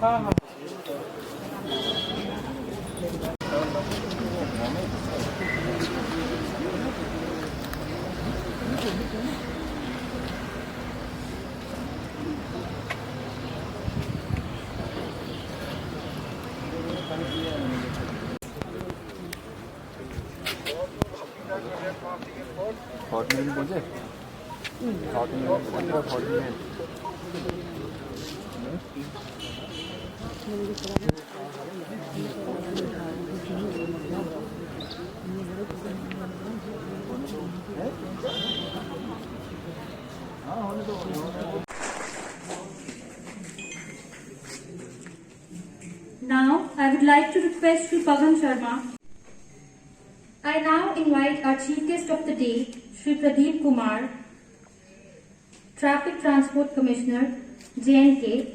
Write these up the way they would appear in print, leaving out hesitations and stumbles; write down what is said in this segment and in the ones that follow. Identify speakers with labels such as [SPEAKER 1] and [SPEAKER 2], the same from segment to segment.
[SPEAKER 1] हाँ हाँ।
[SPEAKER 2] पहुंचे 40 minute
[SPEAKER 3] Now, I would like to request Shri Pavan Sharma. I now invite our Chief Guest of the Day, Shri Pradeep Kumar, Traffic Transport Commissioner, J&K.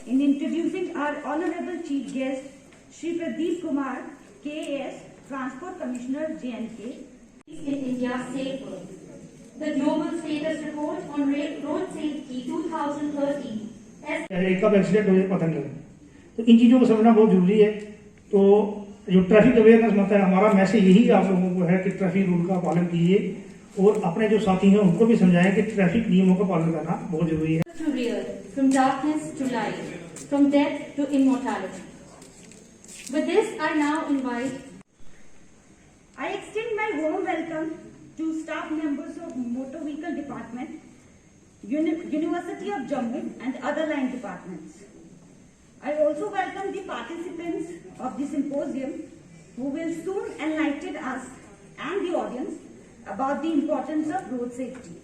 [SPEAKER 4] In introducing our Honorable Chief Guest, Shri Pradeep Kumar, KAS, Transport Commissioner, J&K.
[SPEAKER 3] In India Safer, the Global Status Report on Road Safety 2013.
[SPEAKER 5] कब accident हो जाए पता नहीं लगे, तो इन चीज़ों को समझना बहुत जरूरी है। तो जो ट्रैफिक अवेयरनेस मंथ है, हमारा मैसेज यही आप लोगों को है कि ट्रैफिक रूल का पालन कीजिए और अपने जो साथी हैं उनको भी समझाएं कि ट्रैफिक नियमों का पालन करना बहुत जरूरी है।
[SPEAKER 3] To real, from darkness to light, from death to immortality. With this, I now invite.
[SPEAKER 4] I extend my warm welcome to staff members of Motor Vehicle Department, University of Jammu and other line departments. I also welcome the participants of the symposium who will soon enlighten us and the audience about the importance of road safety.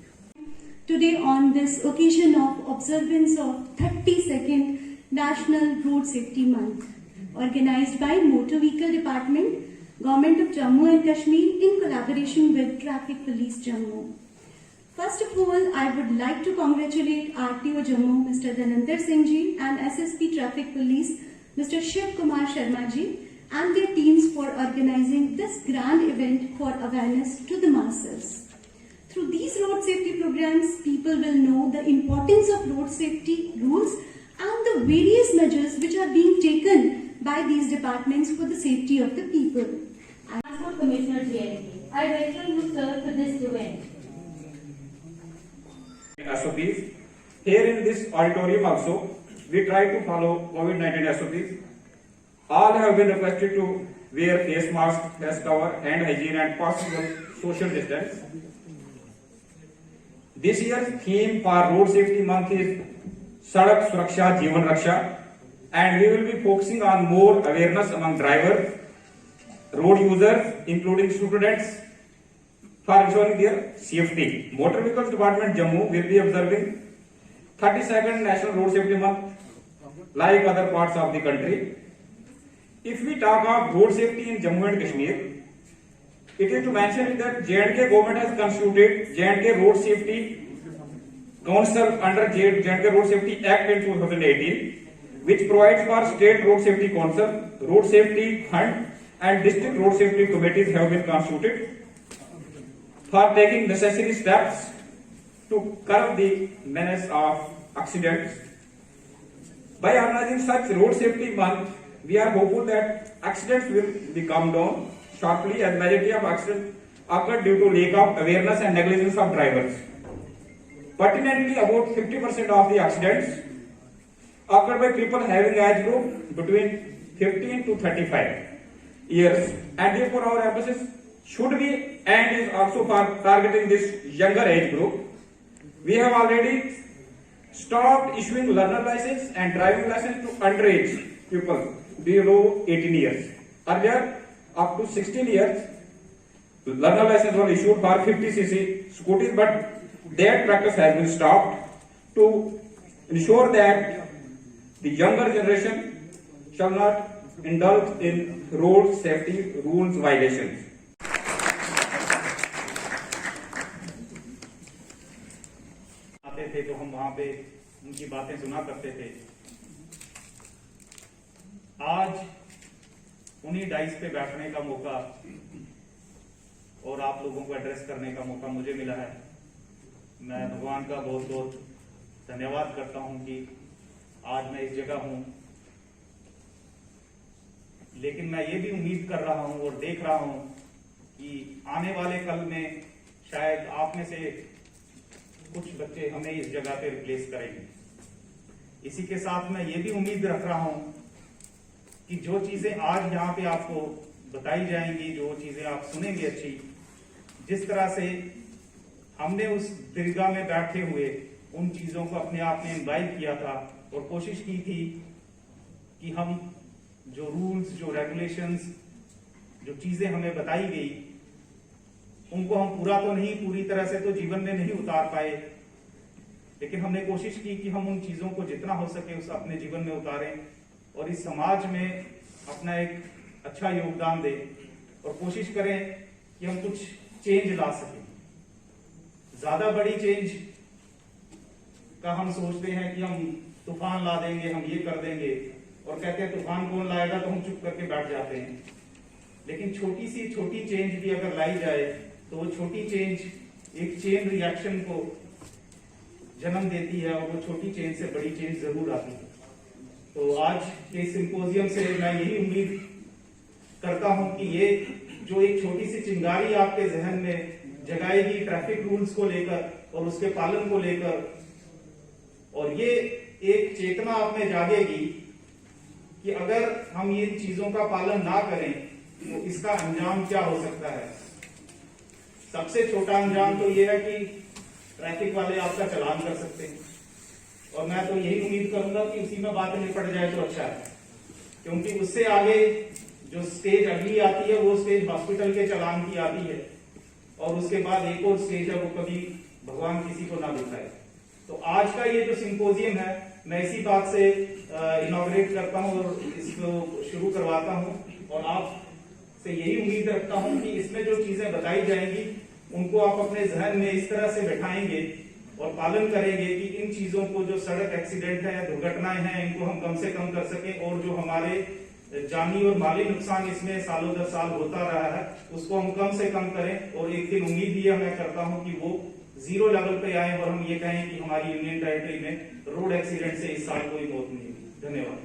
[SPEAKER 6] Today on this occasion of observance of 32nd National Road Safety Month, organized by Motor Vehicle Department, Government of Jammu and Kashmir in collaboration with Traffic Police Jammu. First of all, I would like to congratulate RTO Jammu, Mr. Dhananjay Singh ji, and SSP Traffic Police, Mr. Shiv Kumar Sharma ji, and their teams for organizing this grand event for awareness to the masses. Through these road safety programs, people will know the importance of road safety rules and the various measures which are being taken by these departments for the safety of the people.
[SPEAKER 3] Transport Commissioner J&K. I welcome you, sir, to this event.
[SPEAKER 7] SOPs. Here in this auditorium also, we try to follow COVID-19 SOPs. All have been requested to wear face mask, face cover, hand hygiene and possible social distance. This year's theme for Road Safety Month is Sadak Suraksha Jeevan Raksha, and we will be focusing on more awareness among drivers, road users, including students, for ensuring their safety. Motor Vehicles Department Jammu will be observing 32nd National Road Safety Month like other parts of the country. If we talk of road safety in Jammu and Kashmir, it is to mention that J&K government has constituted J&K Road Safety Council under J&K Road Safety Act in 2018, which provides for State Road Safety Council, Road Safety Fund and District Road Safety Committees have been constituted for taking necessary steps to curb the menace of accidents. By organizing such road safety month, we are hopeful that accidents will be calmed down sharply, as majority of accidents occur due to lack of awareness and negligence of drivers. Pertinently, about 50% of the accidents occur by people having age group between 15 to 35 years, and therefore our emphasis should be and is also for targeting this younger age group. We have already stopped issuing learner license and driving license to underage people below 18 years. Earlier, up to 16 years, learner license was issued for 50cc scooters, but that practice has been stopped to ensure that the younger generation shall not indulge in road safety rules violations.
[SPEAKER 8] आते थे तो हम वहां पे उनकी बातें सुना करते थे। आज उन्हीं डाइस पे बैठने का मौका और आप लोगों को एड्रेस करने का मौका मुझे मिला है। मैं भगवान का बहुत बहुत धन्यवाद करता हूं कि आज मैं इस जगह हूं, लेकिन मैं ये भी उम्मीद कर रहा हूं और देख रहा हूं कि आने वाले कल में शायद आप में से कुछ बच्चे हमें इस जगह पे रिप्लेस करेंगे। इसी के साथ मैं ये भी उम्मीद रख रहा हूं कि जो चीजें आज यहाँ पे आपको बताई जाएंगी, जो चीजें आप सुनेंगे अच्छी, जिस तरह से हमने उस दीर्घा में बैठे हुए उन चीजों को अपने आप में इम्बाइब किया था और कोशिश की थी कि हम जो रूल्स, जो रेगुलेशंस, जो चीजें हमें बताई गई, उनको हम पूरी तरह से तो जीवन में नहीं उतार पाए, लेकिन हमने कोशिश की कि हम उन चीजों को जितना हो सके उस अपने जीवन में उतारें और इस समाज में अपना एक अच्छा योगदान दें और कोशिश करें कि हम कुछ चेंज ला सकें। ज्यादा बड़ी चेंज का हम सोचते हैं कि हम तूफान ला देंगे, हम ये कर देंगे, और कहते हैं तूफान कौन लाएगा, तो हम चुप करके बैठ जाते हैं। लेकिन छोटी चेंज भी अगर लाई जाए तो वो छोटी चेंज एक चेन रिएक्शन को जन्म देती है और वो छोटी चेंज से बड़ी चेंज जरूर आती है। तो आज के सिंपोजियम से मैं यही उम्मीद करता हूं कि ये जो एक छोटी सी चिंगारी आपके जहन में जगाएगी ट्रैफिक रूल्स को लेकर और उसके पालन को लेकर, और ये एक चेतना आप में जागेगी कि अगर हम ये चीजों का पालन ना करें तो इसका अंजाम क्या हो सकता है। सबसे छोटा अंजाम तो ये है कि ट्रैफिक वाले आपका चालान कर सकते हैं, और मैं तो यही उम्मीद करूंगा कि उसी में बात निपट जाए तो अच्छा है, क्योंकि उससे आगे जो स्टेज अगली आती है वो स्टेज हॉस्पिटल के चालान की आती है, और उसके बाद एक और स्टेज है वो कभी भगवान किसी को ना दिखाए। तो आज का ये जो सिंपोजियम है, मैं इसी बात से इनॉग्रेट करता हूं और इसको शुरू करवाता हूं, और आप से यही उम्मीद रखता हूं कि इसमें जो चीजें बताई जाएंगी उनको आप अपने जहन में इस तरह से बैठाएंगे और पालन करेंगे कि इन चीजों को, जो सड़क एक्सीडेंट है या दुर्घटनाएं हैं, इनको हम कम से कम कर सकें, और जो हमारे जानी और माली नुकसान इसमें सालों दर साल होता रहा है उसको हम कम से कम करें, और एक दिन उम्मीद ये मैं करता हूं कि वो 0 लेवल पे आए और हम ये कहें कि हमारी यूनियन टेरिटरी में रोड एक्सीडेंट से इस साल कोई मौत नहीं हुई। धन्यवाद।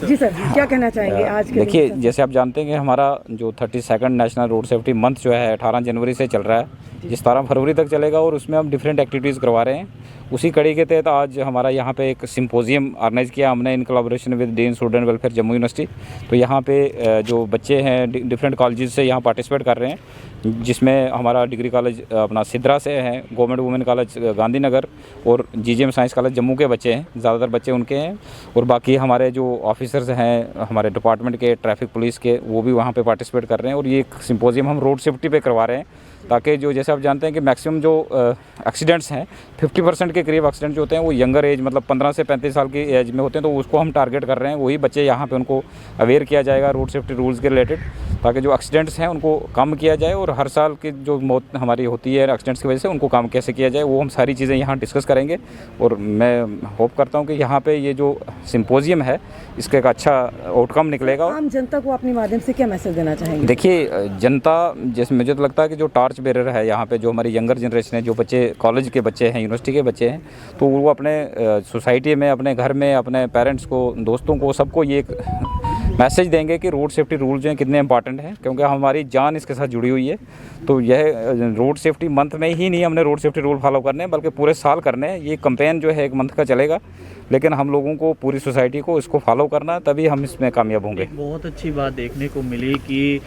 [SPEAKER 1] जी सर, क्या कहना चाहेंगे आज के?
[SPEAKER 9] देखिए, जैसे आप जानते हैं कि हमारा जो 32nd national road safety month जो है 18 जनवरी से चल रहा है, ये 17 फरवरी तक चलेगा, और उसमें हम डिफरेंट एक्टिविटीज़ करवा रहे हैं। उसी कड़ी के तहत आज हमारा यहाँ पे एक सिंपोजियम ऑर्गेनाइज़ किया हमने in collaboration with dean student welfare Jammu university. तो यहाँ पे जो बच्चे हैं डिफरेंट कॉलेजेस से यहाँ पार्टिसिपेट कर रहे हैं, जिसमें हमारा डिग्री कॉलेज अपना सिद्रा से हैं, गवर्नमेंट वुमेन कॉलेज गांधीनगर और GGM साइंस कॉलेज जम्मू के बच्चे हैं, ज़्यादातर बच्चे उनके हैं, और बाकी हमारे जो ऑफिसर्स हैं हमारे डिपार्टमेंट के, ट्रैफिक पुलिस के, वो भी वहाँ पे पार्टिसिपेट कर रहे हैं। और ये एक सिंपोजियम हम रोड सेफ्टी पे करवा रहे हैं, ताकि जो जैसे आप जानते हैं कि मैक्सिमम जो एक्सीडेंट्स हैं 50% के करीब एक्सीडेंट जो होते हैं वो यंगर एज, मतलब 15 से 35 साल की एज में होते हैं। तो उसको हम टारगेट कर रहे हैं, वही बच्चे यहाँ पे उनको अवेयर किया जाएगा रोड सेफ्टी रूल्स के रिलेटेड, ताकि जो एक्सीडेंट्स हैं उनको कम किया जाए, और हर साल की जो मौत हमारी होती है एक्सीडेंट्स की वजह से उनको कम कैसे किया जाए, वो हम सारी चीज़ें यहाँ डिस्कस करेंगे। और मैं होप करता हूँ कि यहाँ पे ये जो सिंपोजियम है इसका एक अच्छा आउटकम निकलेगा।
[SPEAKER 1] आम जनता को अपने माध्यम से क्या मैसेज देना चाहेंगे?
[SPEAKER 9] देखिए, जनता, जैसे मुझे तो लगता है कि जो टॉर्च बेरर है यहाँ पे, जो हमारी यंगर जनरेशन है, जो बच्चे कॉलेज के बच्चे हैं, यूनिवर्सिटी के बच्चे हैं, तो वो अपने सोसाइटी में, अपने घर में, अपने पेरेंट्स को, दोस्तों को, सबको ये एक मैसेज देंगे कि रोड सेफ्टी रूल जो हैं कितने इंपॉर्टेंट हैं, क्योंकि हमारी जान इसके साथ जुड़ी हुई है। तो यह रोड सेफ्टी मंथ में ही नहीं हमने रोड सेफ्टी रूल फॉलो करने हैं, बल्कि पूरे साल करने हैं। ये कैंपेन जो है 1 मंथ का चलेगा, लेकिन हम लोगों को, पूरी सोसाइटी को इसको फॉलो करना है, तभी हम इसमें कामयाब होंगे।
[SPEAKER 10] बहुत अच्छी बात देखने को मिली कि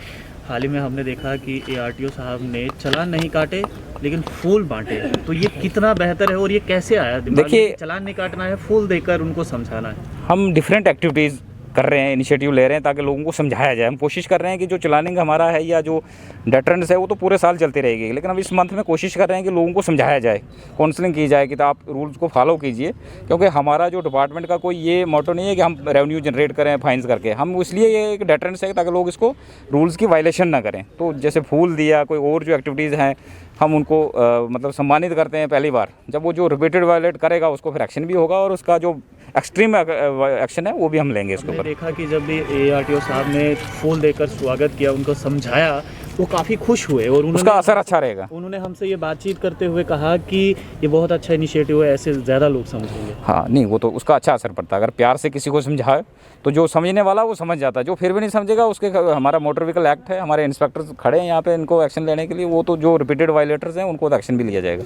[SPEAKER 10] हाल ही में हमने देखा कि ARTO साहब ने चालान नहीं काटे लेकिन फूल बांटे, तो ये कितना बेहतर है और ये कैसे आया दिमाग में? देखिए, चालान नहीं काटना है, फूल देकर उनको समझाना है।
[SPEAKER 9] हम डिफरेंट एक्टिविटीज़ कर रहे हैं, इनिशिएटिव ले रहे हैं ताकि लोगों को समझाया जाए। हम कोशिश कर रहे हैं कि जो चलानिंग हमारा है या जो डेटरेंस है वो तो पूरे साल चलती रहेगी, लेकिन अब इस मंथ में कोशिश कर रहे हैं कि लोगों को समझाया जाए, काउंसलिंग की जाए कि तो आप रूल्स को फॉलो कीजिए, क्योंकि हमारा जो डिपार्टमेंट का कोई ये मोटो नहीं है कि हम रेवेन्यू जनरेट करें फाइन्स करके। हम इसलिए ये एक डेटरेंस है ताकि लोग इसको रूल्स की वायलेशन ना करें। तो जैसे फूल दिया, कोई और जो एक्टिविटीज़ हैं, हम उनको मतलब सम्मानित करते हैं पहली बार। जब वो जो रिपीटेड वायलेट करेगा उसको फिर एक्शन भी होगा, और उसका जो एक्सट्रीम एक्शन है वो भी हम लेंगे इसके ऊपर।
[SPEAKER 10] देखा कि जब भी ARTO साहब ने फूल देकर स्वागत किया, उनको समझाया, वो काफ़ी खुश हुए और उन्होंने
[SPEAKER 9] उसका असर अच्छा रहेगा।
[SPEAKER 10] उन्होंने हमसे ये बातचीत करते हुए कहा कि ये बहुत अच्छा इनिशिएटिव है, ऐसे ज़्यादा लोग समझेंगे।
[SPEAKER 9] हाँ नहीं, वो तो उसका अच्छा असर पड़ता है। अगर प्यार से किसी को समझाए तो जो समझने वाला वो समझ जाता है, जो फिर भी नहीं समझेगा उसके, हमारा मोटर व्हीकल एक्ट है, हमारे इंस्पेक्टर खड़े हैं यहाँ पे इनको एक्शन लेने के लिए, वो तो जो रिपीटेड वायलेटर्स हैं उनको एक्शन भी लिया जाएगा।